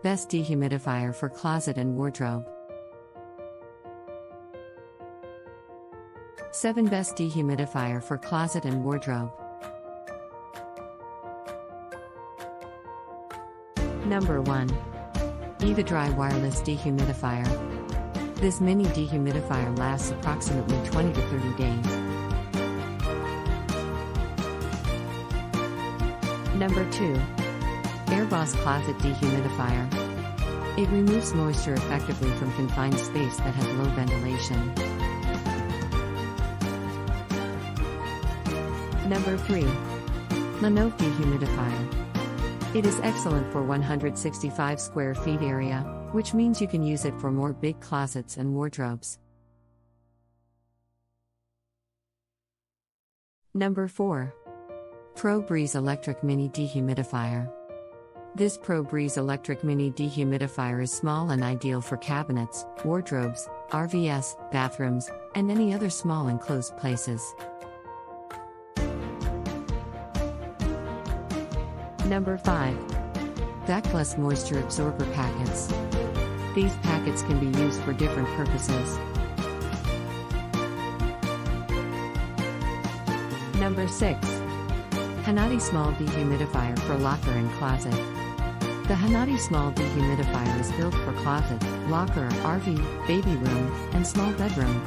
Best dehumidifier for closet and wardrobe. 7 Best dehumidifier for closet and wardrobe. Number 1. EvaDry Wireless Dehumidifier. This mini dehumidifier lasts approximately 20 to 30 days. Number 2. AirBoss Closet Dehumidifier. It removes moisture effectively from confined space that has low ventilation. Number 3. Manove Dehumidifier. It is excellent for 165 square feet area, which means you can use it for more big closets and wardrobes. Number 4. ProBreeze Electric Mini Dehumidifier. This ProBreeze Electric Mini Dehumidifier is small and ideal for cabinets, wardrobes, RVs, bathrooms, and any other small enclosed places. Number 5. Backplus Moisture Absorber Packets. These packets can be used for different purposes. Number 6. Hanati Small Dehumidifier for Locker and Closet. The Hanati Small Dehumidifier is built for closet, locker, RV, baby room, and small bedroom.